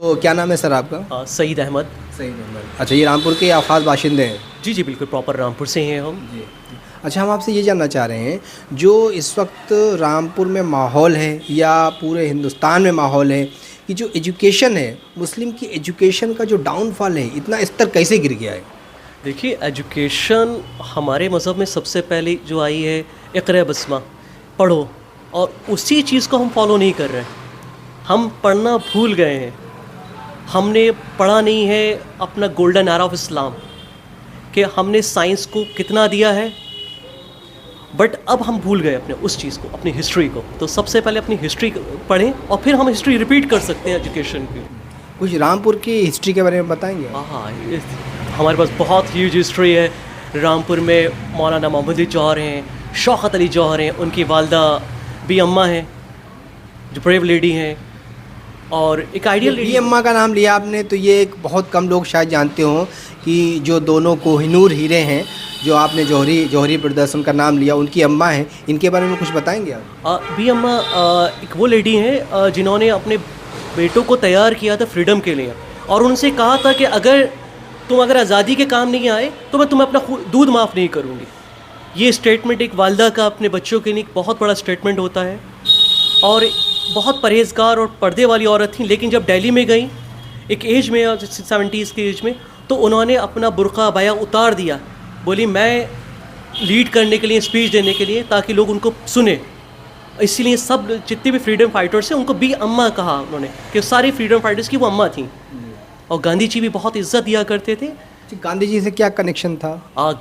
तो क्या नाम है सर आपका? सईद अहमद। सईद अहमद। अच्छा, ये रामपुर के आप खास बाशिंदे हैं? जी जी बिल्कुल, प्रॉपर रामपुर से हैं हम। जी। अच्छा, हम आपसे ये जानना चाह रहे हैं, जो इस वक्त रामपुर में माहौल है या पूरे हिंदुस्तान में माहौल है कि जो एजुकेशन है, मुस्लिम की एजुकेशन का जो डाउनफॉल है, इतना स्तर कैसे गिर गया है? देखिए, एजुकेशन हमारे मज़हब में सबसे पहले जो आई है, इक़रा बस्मा, पढ़ो, और उसी चीज़ को हम फॉलो नहीं कर रहे हैं। हम पढ़ना भूल गए हैं। हमने पढ़ा नहीं है अपना गोल्डन एरा ऑफ इस्लाम, कि हमने साइंस को कितना दिया है, बट अब हम भूल गए अपने उस चीज़ को, अपनी हिस्ट्री को। तो सबसे पहले अपनी हिस्ट्री पढ़ें और फिर हम हिस्ट्री रिपीट कर सकते हैं एजुकेशन की। कुछ रामपुर की हिस्ट्री के बारे में बताएंगे? हाँ, हमारे पास बहुत ह्यूज हिस्ट्री है। रामपुर में मौलाना मोहम्मद जौहर हैं, शौकत अली जौहर हैं, उनकी वालदा बी अम्मा हैं, जो ब्रेव लेडी हैं, और एक आइडियल बी लेडी। अम्मा का नाम लिया आपने, तो ये एक बहुत कम लोग शायद जानते हों कि जो दोनों कोहिनूर हीरे हैं, जो आपने जौहरी प्रदर्शन का नाम लिया, उनकी अम्मा हैं, इनके बारे में कुछ बताएंगे आप? बी अम्मा एक वो लेडी हैं जिन्होंने अपने बेटों को तैयार किया था फ्रीडम के लिए, और उनसे कहा था कि अगर आज़ादी के काम नहीं आए तो मैं तुम्हें अपना दूध माफ़ नहीं करूँगी। ये स्टेटमेंट एक वालदा का अपने बच्चों के लिए एक बहुत बड़ा स्टेटमेंट होता है। और बहुत परहेज़गार और पर्दे वाली औरत थी, लेकिन जब दिल्ली में गई एक एज में, 70s की एज में, तो उन्होंने अपना बुर्का अबाया उतार दिया। बोली मैं लीड करने के लिए, स्पीच देने के लिए, ताकि लोग उनको सुने। इसीलिए सब जितने भी फ्रीडम फाइटर्स हैं उनको बी अम्मा कहा उन्होंने, कि सारी फ्रीडम फाइटर्स की वो अम्मा थी। और गांधी जी भी बहुत इज्जत दिया करते थे। गांधी जी से क्या कनेक्शन था?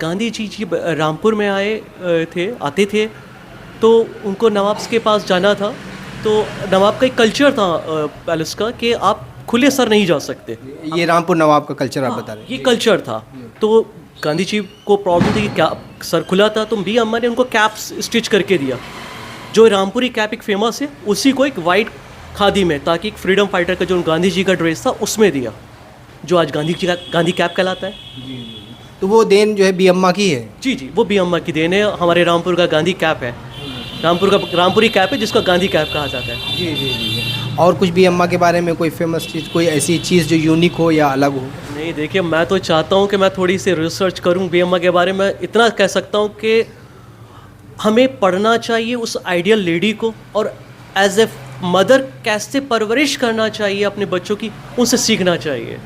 गांधी जी रामपुर में आते थे, तो उनको नवाब के पास जाना था। तो नवाब का एक कल्चर था पैलेस का, कि आप खुले सर नहीं जा सकते। ये रामपुर नवाब का कल्चर आप बता रहे हैं? ये कल्चर था। तो गांधी जी को प्रॉब्लम थी कि क्या सर खुला था, तो बी अम्मा ने उनको कैप स्टिच करके दिया। जो रामपुरी कैप एक फेमस है, उसी को एक वाइट खादी में, ताकि एक फ्रीडम फाइटर का जो गांधी जी का ड्रेस था उसमें दिया, जो आज गांधी जी का गांधी कैप कहलाता है। तो वो देन जो है बी अम्मा की है? जी जी, वो बी अम्मा की देन है। हमारे रामपुर का गांधी कैप है, रामपुरी कैप है, जिसको गांधी कैप कहा जाता है। जी जी जी। और कुछ बी अम्मा के बारे में कोई फेमस चीज़, कोई ऐसी चीज़ जो यूनिक हो या अलग हो? नहीं, देखिए, मैं तो चाहता हूँ कि मैं थोड़ी सी रिसर्च करूँ बी अम्मा के बारे में। इतना कह सकता हूँ कि हमें पढ़ना चाहिए उस आइडियल लेडी को, और एज ए मदर कैसे परवरिश करना चाहिए अपने बच्चों की, उनसे सीखना चाहिए।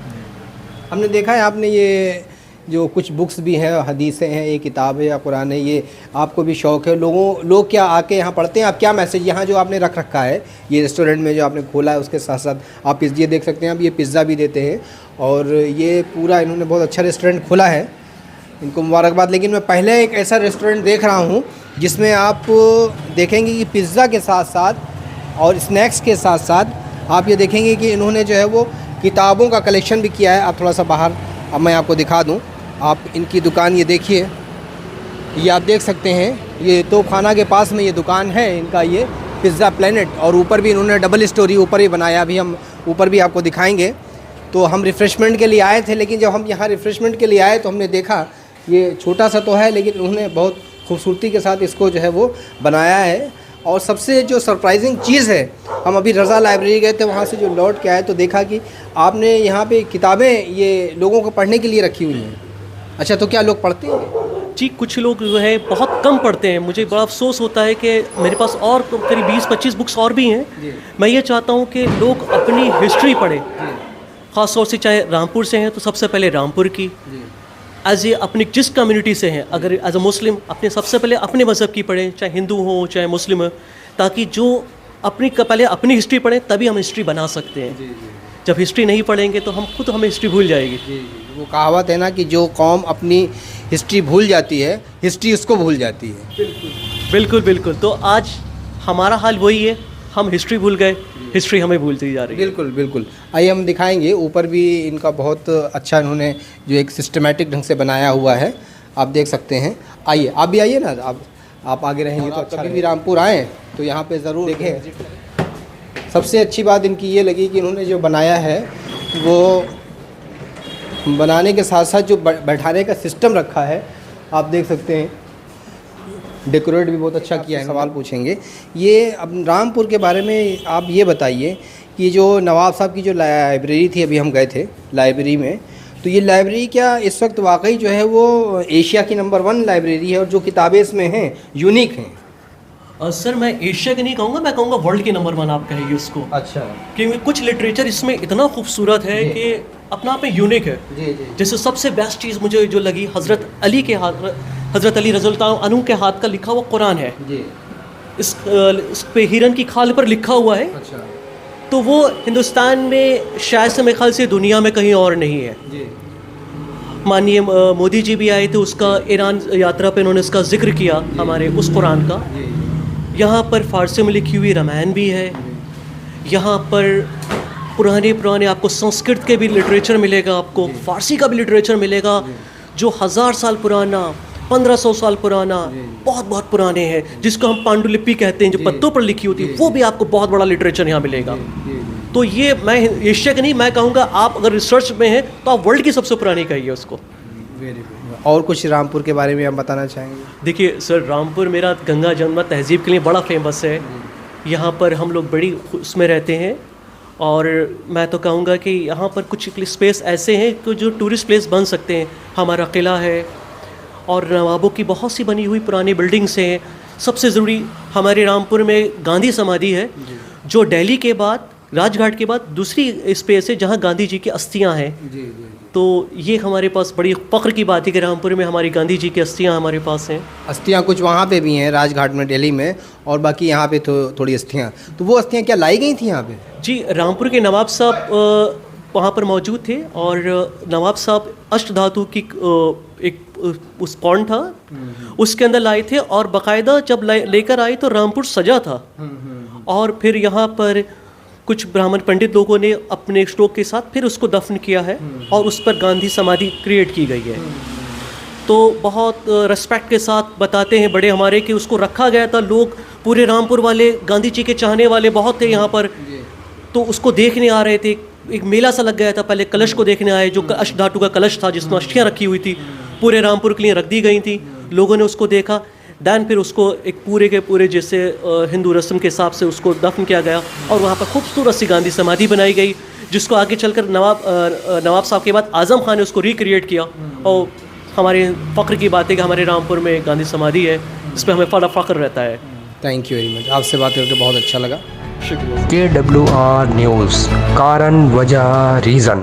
हमने देखा है, आपने ये जो कुछ बुक्स भी हैं, हदीसें हैं, ये किताब है या कुरान है, ये आपको भी शौक़ है? लोग क्या आके यहाँ पढ़ते हैं? आप क्या मैसेज यहाँ जो आपने रख रखा है, ये रेस्टोरेंट में जो आपने खोला है, उसके साथ साथ आप ये देख सकते हैं, आप ये पिज़्ज़ा भी देते हैं, और ये पूरा इन्होंने बहुत अच्छा रेस्टोरेंट खोला है, इनको मुबारकबाद। लेकिन मैं पहले एक ऐसा रेस्टोरेंट देख रहा हूँ जिसमें आप देखेंगे कि पिज़्ज़ा के साथ साथ और स्नैक्स के साथ साथ आप ये देखेंगे कि इन्होंने जो है वो किताबों का कलेक्शन भी किया है। आप थोड़ा सा बाहर, अब मैं आपको दिखा दूं, आप इनकी दुकान ये देखिए, ये आप देख सकते हैं, ये तोपखाना के पास में ये दुकान है इनका, ये पिज़्ज़ा प्लेनेट। और ऊपर भी इन्होंने डबल स्टोरी ऊपर ही बनाया, अभी हम ऊपर भी आपको दिखाएंगे। तो हम रिफ़्रेशमेंट के लिए आए थे, लेकिन जब हम यहाँ रिफ़्रेशमेंट के लिए आए तो हमने देखा ये छोटा सा तो है, लेकिन उन्होंने बहुत खूबसूरती के साथ इसको जो है वो बनाया है। और सबसे जो सरप्राइजिंग चीज़ है, हम अभी रज़ा लाइब्रेरी गए थे, वहाँ से जो लौट के आए तो देखा कि आपने यहाँ पे किताबें ये लोगों को पढ़ने के लिए रखी हुई हैं। अच्छा, तो क्या लोग पढ़ते हैं? जी, कुछ लोग जो है बहुत कम पढ़ते हैं। मुझे बड़ा अफसोस होता है कि मेरे पास और करीब 20-25 बुक्स और भी हैं। मैं ये चाहता हूँ कि लोग अपनी हिस्ट्री पढ़ें, ख़ास तौर से चाहे रामपुर से हैं तो सबसे पहले रामपुर की, एज ए अपनी जिस कम्युनिटी से हैं, अगर एज अ मुस्लिम अपने सबसे पहले अपने मज़हब की पढ़ें, चाहे हिंदू हो चाहे मुस्लिम हो, ताकि जो पहले अपनी हिस्ट्री पढ़ें, तभी हम हिस्ट्री बना सकते हैं। जब हिस्ट्री नहीं पढ़ेंगे तो हमें हिस्ट्री भूल जाएगी। वो कहावत है ना कि जो कौम अपनी हिस्ट्री भूल जाती है, हिस्ट्री उसको भूल जाती है। बिल्कुल बिल्कुल। तो आज हमारा हाल वही है, हम हिस्ट्री भूल गए, हिस्ट्री हमें भूलती जा रही है। बिल्कुल बिल्कुल। आइए हम दिखाएंगे, ऊपर भी इनका बहुत अच्छा इन्होंने जो एक सिस्टमेटिक ढंग से बनाया हुआ है, आप देख सकते हैं। आइए, आप भी आइए ना, आप आगे रहेंगे तो कभी भी रामपुर आएँ तो यहाँ पे ज़रूर देखें। सबसे अच्छी बात इनकी ये लगी कि इन्होंने जो बनाया है, वो बनाने के साथ साथ जो बैठाने का सिस्टम रखा है, आप देख सकते हैं, डेकोरेट भी बहुत अच्छा किया है। सवाल पूछेंगे, ये अब रामपुर के बारे में आप ये बताइए कि जो नवाब साहब की जो लाइब्रेरी थी, अभी हम गए थे लाइब्रेरी में, तो ये लाइब्रेरी क्या इस वक्त वाकई जो है वो एशिया की नंबर 1 लाइब्रेरी है और जो किताबें इसमें हैं यूनिक हैं? सर मैं एशिया की नहीं कहूँगा, मैं कहूँगा वर्ल्ड की नंबर 1 आप कहेंगे इसको। अच्छा। क्योंकि कुछ लिटरेचर इसमें इतना खूबसूरत है जी। कि अपना आप में यूनिक है। जी जी जैसे सबसे बेस्ट चीज़ मुझे जो लगी, हज़रत अली रज़ियल्लाहु अन्हु के हाथ का लिखा हुआ कुरान है। जी। इस पे हिरन की खाल पर लिखा हुआ है, अच्छा। तो वो हिंदुस्तान में शायद से मेरे ख्याल से दुनिया में कहीं और नहीं है। जी माननीय मोदी जी भी आए थे, उसका ईरान यात्रा पे उन्होंने इसका जिक्र किया हमारे उस कुरान का। जी यहाँ पर फ़ारसी में लिखी हुई रामायण भी है, यहाँ पर पुराने आपको संस्कृत के भी लिटरेचर मिलेगा, आपको फ़ारसी का भी लिटरेचर मिलेगा जो 1000 साल पुराना, 1500 साल पुराना, बहुत पुराने हैं, जिसको हम पांडुलिपि कहते हैं, जो पत्तों पर लिखी होती है, वो भी आपको बहुत बड़ा लिटरेचर यहाँ मिलेगा। तो ये मैं एशिया का नहीं, मैं कहूँगा आप अगर रिसर्च में हैं तो आप वर्ल्ड की सबसे पुरानी कहिए उसको। और कुछ रामपुर के बारे में आप बताना चाहेंगे? देखिए सर, रामपुर मेरा गंगा जमुना तहज़ीब के लिए बड़ा फेमस है। यहाँ पर हम लोग बड़ी उसमें रहते हैं और मैं तो कहूँगा कि यहाँ पर कुछ स्पेस ऐसे हैं कि जो टूरिस्ट प्लेस बन सकते हैं। हमारा किला है और नवाबों की बहुत सी बनी हुई पुरानी बिल्डिंग्स हैं। सबसे ज़रूरी हमारे रामपुर में गांधी समाधि है, जो दिल्ली के बाद, राजघाट के बाद दूसरी स्पेस है जहाँ गांधी जी की अस्थियाँ हैं। तो ये हमारे पास बड़ी फ़ख्र की बात है कि रामपुर में हमारी गांधी जी की अस्थियाँ हमारे पास हैं। अस्थियाँ कुछ वहाँ पे भी हैं राजघाट में, दिल्ली में, और बाकी यहाँ पे तो थोड़ी अस्थियाँ। तो वो अस्थियाँ क्या लाई गई थी यहाँ पे? जी, रामपुर के नवाब साहब वहाँ पर मौजूद थे और नवाब साहब अष्ट धातु की एक उस पॉन्ड था, उसके अंदर लाए थे और बाकायदा जब लेकर आए तो रामपुर सजा था। और फिर यहाँ पर कुछ ब्राह्मण पंडित लोगों ने अपने स्टोक के साथ फिर उसको दफन किया है और उस पर गांधी समाधि क्रिएट की गई है। तो बहुत रिस्पेक्ट के साथ बताते हैं बड़े हमारे कि उसको रखा गया था। लोग पूरे रामपुर वाले, गांधी जी के चाहने वाले बहुत थे यहाँ पर, तो उसको देखने आ रहे थे। एक मेला सा लग गया था, पहले कलश को देखने आए, जो अष्ट धातु का कलश था जिसमें अष्टियाँ रखी हुई थी, पूरे रामपुर के लिए रख दी गई थी। लोगों ने उसको देखा, दैन फिर उसको एक पूरे के पूरे जैसे हिंदू रस्म के हिसाब से उसको दफन किया गया और वहाँ पर खूबसूरत सी गांधी समाधि बनाई गई, जिसको आगे चलकर नवाब साहब के बाद आज़म खान ने उसको रिक्रिएट किया। और हमारे फ़ख्र की बात है कि हमारे रामपुर में गांधी समाधि है, इस पर हमें बड़ा फ़ख्र रहता है। थैंक यू वेरी मच, आपसे बात करके बहुत अच्छा लगा। शुक्रिया। KWR न्यूज़, कारण वजह रीज़न।